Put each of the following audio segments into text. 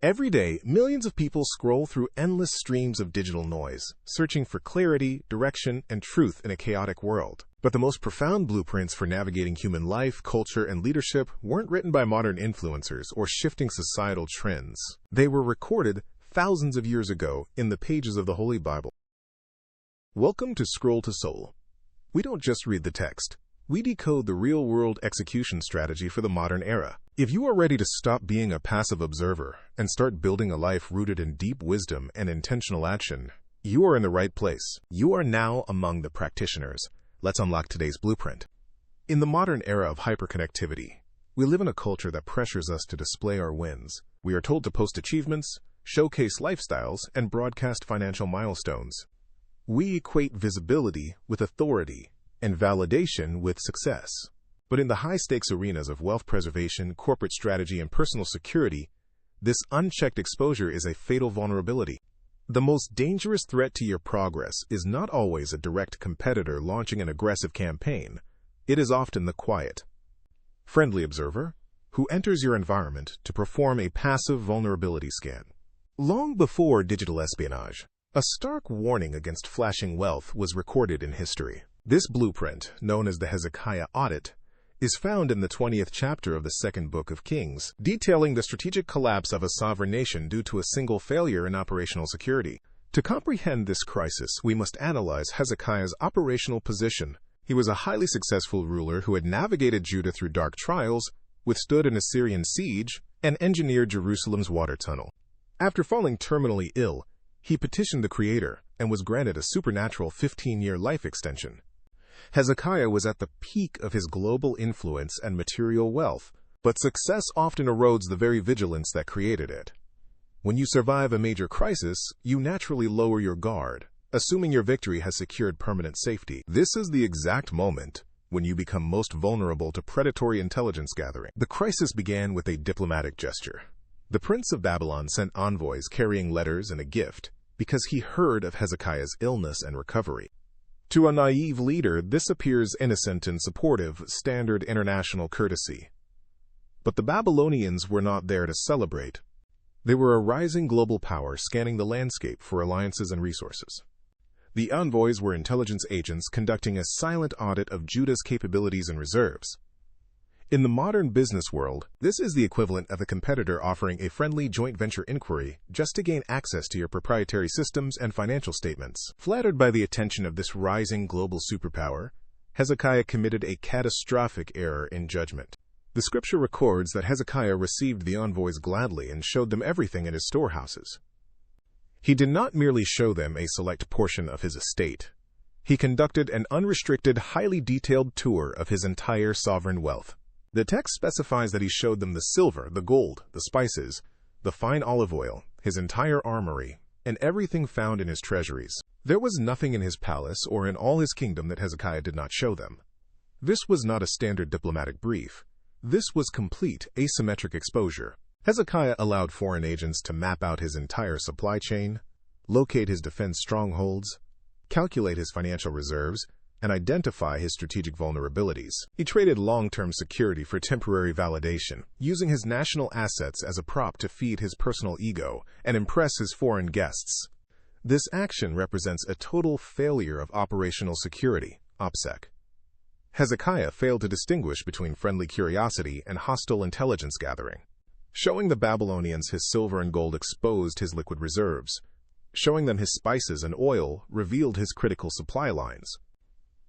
Every day, millions of people scroll through endless streams of digital noise, searching for clarity, direction, and truth in a chaotic world. But the most profound blueprints for navigating human life, culture, and leadership weren't written by modern influencers or shifting societal trends. They were recorded thousands of years ago in the pages of the Holy Bible. Welcome to Scroll to Soul. We don't just read the text. We decode the real-world execution strategy for the modern era. If you are ready to stop being a passive observer and start building a life rooted in deep wisdom and intentional action, you are in the right place. You are now among the practitioners. Let's unlock today's blueprint. In the modern era of hyperconnectivity, we live in a culture that pressures us to display our wins. We are told to post achievements, showcase lifestyles, and broadcast financial milestones. We equate visibility with authority and validation with success. But in the high-stakes arenas of wealth preservation, corporate strategy, and personal security, this unchecked exposure is a fatal vulnerability. The most dangerous threat to your progress is not always a direct competitor launching an aggressive campaign. It is often the quiet, friendly observer who enters your environment to perform a passive vulnerability scan. Long before digital espionage, a stark warning against flashing wealth was recorded in history. This blueprint, known as the Hezekiah Audit, is found in the 20th chapter of the second book of Kings, detailing the strategic collapse of a sovereign nation due to a single failure in operational security. To comprehend this crisis, we must analyze Hezekiah's operational position. He was a highly successful ruler who had navigated Judah through dark trials, withstood an Assyrian siege, and engineered Jerusalem's water tunnel. After falling terminally ill, he petitioned the Creator and was granted a supernatural 15-year life extension. Hezekiah was at the peak of his global influence and material wealth, but success often erodes the very vigilance that created it. When you survive a major crisis, you naturally lower your guard, assuming your victory has secured permanent safety. This is the exact moment when you become most vulnerable to predatory intelligence gathering. The crisis began with a diplomatic gesture. The Prince of Babylon sent envoys carrying letters and a gift because he heard of Hezekiah's illness and recovery. To a naive leader, this appears innocent and supportive, standard international courtesy. But the Babylonians were not there to celebrate. They were a rising global power scanning the landscape for alliances and resources. The envoys were intelligence agents conducting a silent audit of Judah's capabilities and reserves. In the modern business world, this is the equivalent of a competitor offering a friendly joint venture inquiry just to gain access to your proprietary systems and financial statements. Flattered by the attention of this rising global superpower, Hezekiah committed a catastrophic error in judgment. The scripture records that Hezekiah received the envoys gladly and showed them everything in his storehouses. He did not merely show them a select portion of his estate. He conducted an unrestricted, highly detailed tour of his entire sovereign wealth. The text specifies that he showed them the silver, the gold, the spices, the fine olive oil, his entire armory, and everything found in his treasuries. There was nothing in his palace or in all his kingdom that Hezekiah did not show them. This was not a standard diplomatic brief. This was complete, asymmetric exposure. Hezekiah allowed foreign agents to map out his entire supply chain, locate his defense strongholds, calculate his financial reserves, and identify his strategic vulnerabilities. He traded long-term security for temporary validation, using his national assets as a prop to feed his personal ego and impress his foreign guests. This action represents a total failure of operational security, OPSEC. Hezekiah failed to distinguish between friendly curiosity and hostile intelligence gathering. Showing the Babylonians his silver and gold exposed his liquid reserves. Showing them his spices and oil revealed his critical supply lines.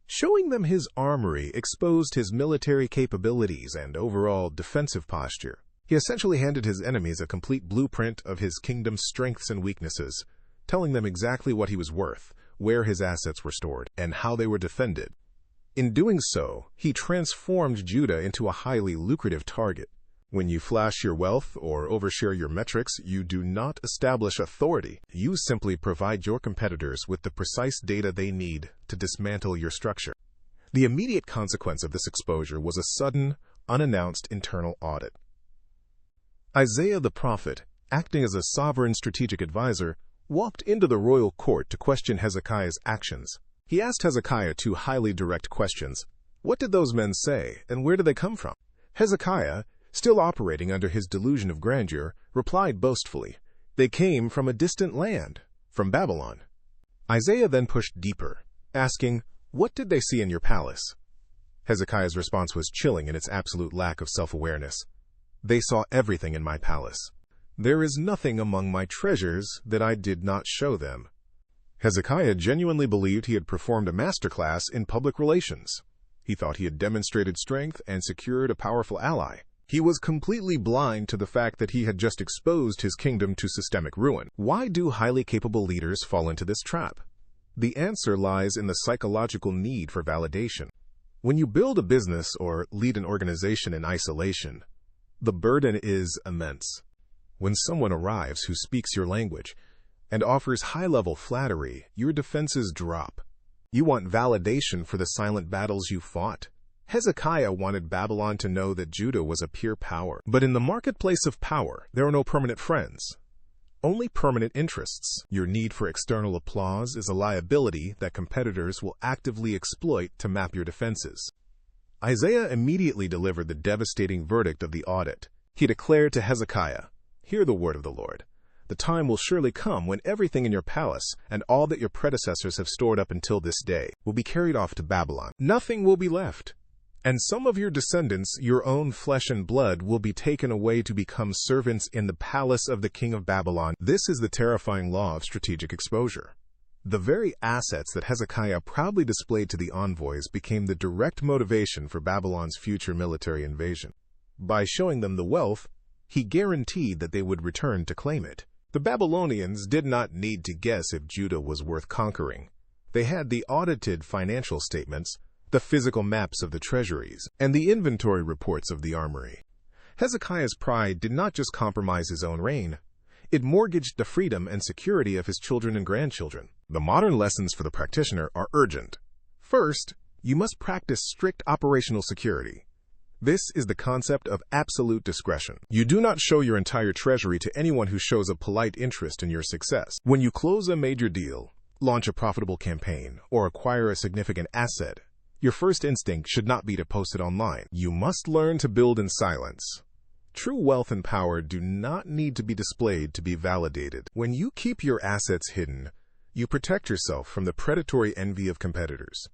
Showing them his armory exposed his military capabilities and overall defensive posture. He essentially handed his enemies a complete blueprint of his kingdom's strengths and weaknesses, telling them exactly what he was worth, where his assets were stored, and how they were defended. In doing so, he transformed Judah into a highly lucrative target. When you flash your wealth or overshare your metrics, you do not establish authority. You simply provide your competitors with the precise data they need to dismantle your structure. The immediate consequence of this exposure was a sudden, unannounced internal audit. Isaiah the prophet, acting as a sovereign strategic advisor, walked into the royal court to question Hezekiah's actions. He asked Hezekiah two highly direct questions. What did those men say, and where did they come from? Hezekiah, still operating under his delusion of grandeur, replied boastfully, "They came from a distant land, from Babylon." Isaiah then pushed deeper, asking, "What did they see in your palace?" Hezekiah's response was chilling in its absolute lack of self-awareness. "They saw everything in my palace. There is nothing among my treasures that I did not show them." Hezekiah genuinely believed he had performed a masterclass in public relations. He thought he had demonstrated strength and secured a powerful ally. He was completely blind to the fact that he had just exposed his kingdom to systemic ruin. Why do highly capable leaders fall into this trap? The answer lies in the psychological need for validation. When you build a business or lead an organization in isolation, the burden is immense. When someone arrives who speaks your language and offers high-level flattery, your defenses drop. You want validation for the silent battles you fought. Hezekiah wanted Babylon to know that Judah was a pure power. But in the marketplace of power, there are no permanent friends, only permanent interests. Your need for external applause is a liability that competitors will actively exploit to map your defenses. Isaiah immediately delivered the devastating verdict of the audit. He declared to Hezekiah, "Hear the word of the Lord. The time will surely come when everything in your palace and all that your predecessors have stored up until this day will be carried off to Babylon. Nothing will be left. And some of your descendants, your own flesh and blood, will be taken away to become servants in the palace of the king of Babylon." This is the terrifying law of strategic exposure. The very assets that Hezekiah proudly displayed to the envoys became the direct motivation for Babylon's future military invasion. By showing them the wealth, he guaranteed that they would return to claim it. The Babylonians did not need to guess if Judah was worth conquering. They had the audited financial statements, the physical maps of the treasuries, and the inventory reports of the armory. Hezekiah's pride did not just compromise his own reign, it mortgaged the freedom and security of his children and grandchildren. The modern lessons for the practitioner are urgent. First, you must practice strict operational security. This is the concept of absolute discretion. You do not show your entire treasury to anyone who shows a polite interest in your success. When you close a major deal, launch a profitable campaign, or acquire a significant asset, your first instinct should not be to post it online. You must learn to build in silence. True wealth and power do not need to be displayed to be validated. When you keep your assets hidden, you protect yourself from the predatory envy of competitors,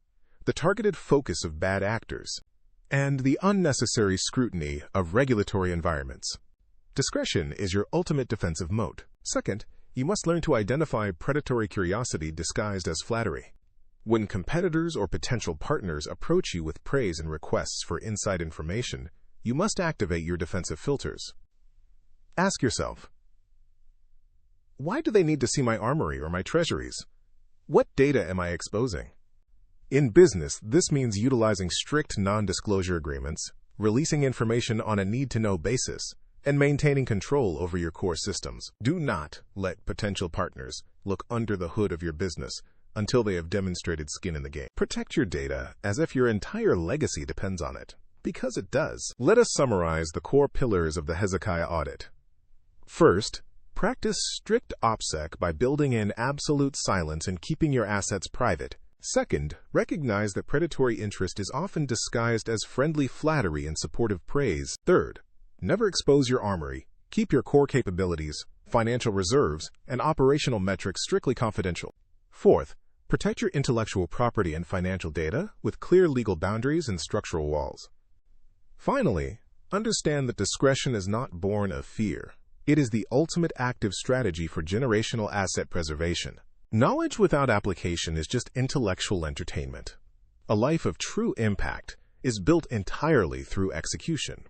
the targeted focus of bad actors, and the unnecessary scrutiny of regulatory environments. Discretion is your ultimate defensive moat. Second, you must learn to identify predatory curiosity disguised as flattery. When competitors or potential partners approach you with praise and requests for inside information, you must activate your defensive filters. Ask yourself, why do they need to see my armory or my treasuries? What data am I exposing? In business, this means utilizing strict non-disclosure agreements, releasing information on a need-to-know basis, and maintaining control over your core systems. Do not let potential partners look under the hood of your business until they have demonstrated skin in the game. Protect your data as if your entire legacy depends on it, because it does. Let us summarize the core pillars of the Hezekiah audit. First, practice strict OPSEC by building in absolute silence and keeping your assets private. Second, recognize that predatory interest is often disguised as friendly flattery and supportive praise. Third, never expose your armory. Keep your core capabilities, financial reserves, and operational metrics strictly confidential. Fourth, protect your intellectual property and financial data with clear legal boundaries and structural walls. Finally, understand that discretion is not born of fear. It is the ultimate active strategy for generational asset preservation. Knowledge without application is just intellectual entertainment. A life of true impact is built entirely through execution.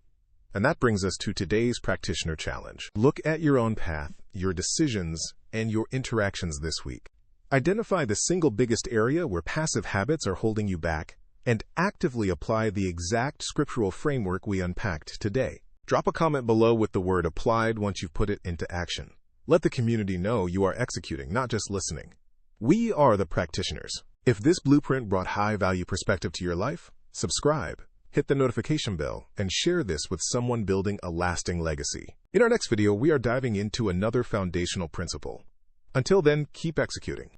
And that brings us to today's practitioner challenge. Look at your own path, your decisions, and your interactions this week. Identify the single biggest area where passive habits are holding you back, and actively apply the exact scriptural framework we unpacked today. Drop a comment below with the word applied once you've put it into action. Let the community know you are executing, not just listening. We are the practitioners. If this blueprint brought high-value perspective to your life, subscribe, hit the notification bell, and share this with someone building a lasting legacy. In our next video, we are diving into another foundational principle. Until then, keep executing.